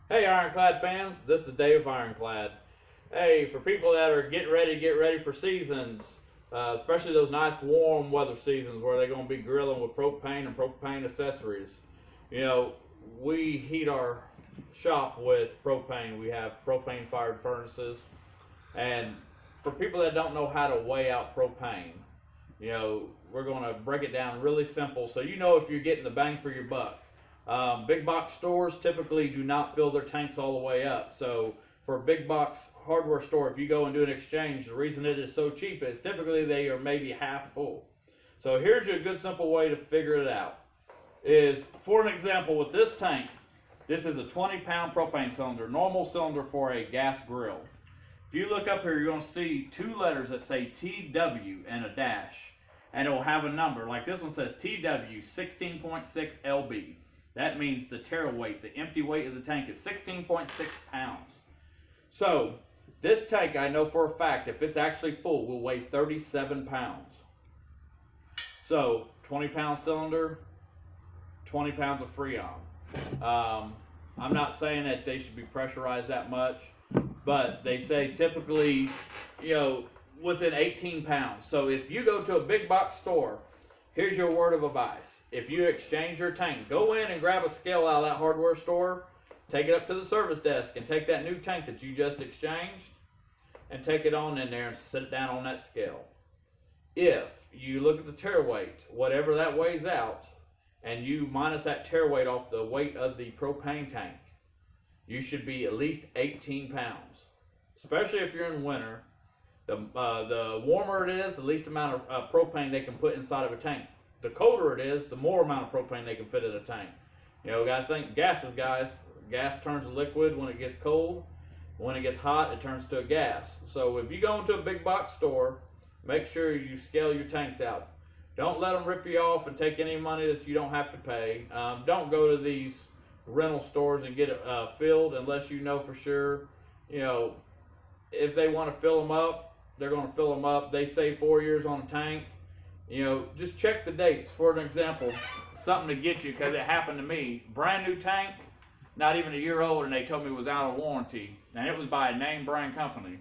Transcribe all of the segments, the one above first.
Hey, Ironclad fans, this is Dave Ironclad. Hey, for people that are getting ready for seasons, especially those nice warm weather seasons where they're going to be grilling with propane and propane accessories. You know, we heat our shop with propane. We have propane fired furnaces. And for people that don't know how to weigh out propane, we're going to break it down really simple so you know if you're getting the bang for your buck. Big box stores typically do not fill their tanks all the way up. So for a big box hardware store, if you go and do an exchange, the reason it is so cheap is typically they are maybe half full. So here's a good simple way to figure it out. Is for an example with this tank, this is a 20-pound propane cylinder, normal cylinder for a gas grill. If you look up here, you're going to see two letters that say TW and a dash, and it will have a number. Like this one says TW 16.6 LB. That means the tare weight, the empty weight of the tank is 16.6 pounds. So this tank, I know for a fact, if it's actually full, will weigh 37 pounds. So 20-pound cylinder, 20 pounds of Freon. I'm not saying that they should be pressurized that much, but they say typically, within 18 pounds. So if you go to a big box store, here's your word of advice. If you exchange your tank, go in and grab a scale out of that hardware store, take it up to the service desk, and take that new tank that you just exchanged and take it on in there and sit it down on that scale. If you look at the tare weight, whatever that weighs out, and you minus that tare weight off the weight of the propane tank, you should be at least 18 pounds. Especially if you're in winter. The warmer it is, the least amount of propane they can put inside of a tank. The colder it is, the more amount of propane they can fit in a tank. Gotta think gases, guys. Gas turns to liquid when it gets cold. When it gets hot, it turns to a gas. So if you go into a big box store, make sure you scale your tanks out. Don't let them rip you off and take any money that you don't have to pay. Don't go to these rental stores and get it filled unless you know for sure. If they want to fill them up, they're going to fill them up. They say 4 years on a tank. Just check the dates. For an example, something to get you, because it happened to me. Brand new tank, not even a year old, and they told me it was out of warranty. And it was by a name brand company.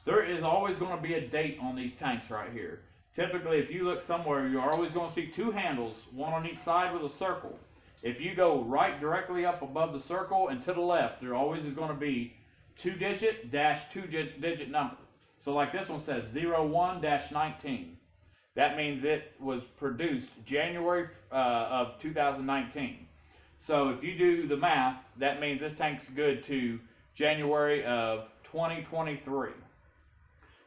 There is always going to be a date on these tanks right here. Typically, if you look somewhere, you're always going to see two handles, one on each side with a circle. If you go right directly up above the circle and to the left, there always is going to be 2-digit dash 2-digit number. So like this one says 01-19. That means it was produced January of 2019. So if you do the math, that means this tank's good to January of 2023.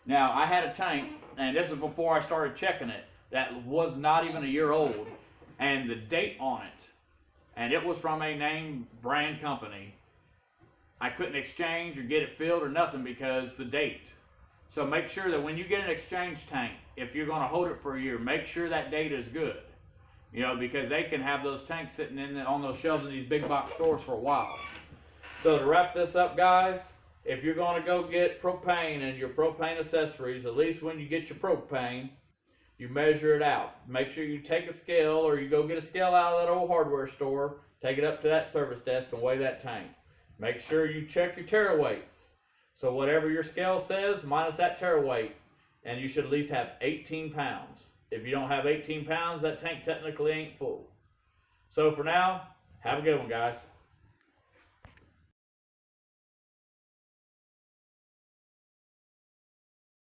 Now, I had a tank, and this is before I started checking it, that was not even a year old, and the date on it, and it was from a name brand company. I couldn't exchange or get it filled or nothing because the date. So make sure that when you get an exchange tank, if you're going to hold it for a year, make sure that date is good. Because they can have those tanks sitting on those shelves in these big box stores for a while. So to wrap this up, guys, if you're going to go get propane and your propane accessories, at least when you get your propane, you measure it out. Make sure you take a scale, or you go get a scale out of that old hardware store, take it up to that service desk and weigh that tank. Make sure you check your tare weights. So whatever your scale says, minus that tare weight, and you should at least have 18 pounds. If you don't have 18 pounds, that tank technically ain't full. So for now, have a good one, guys.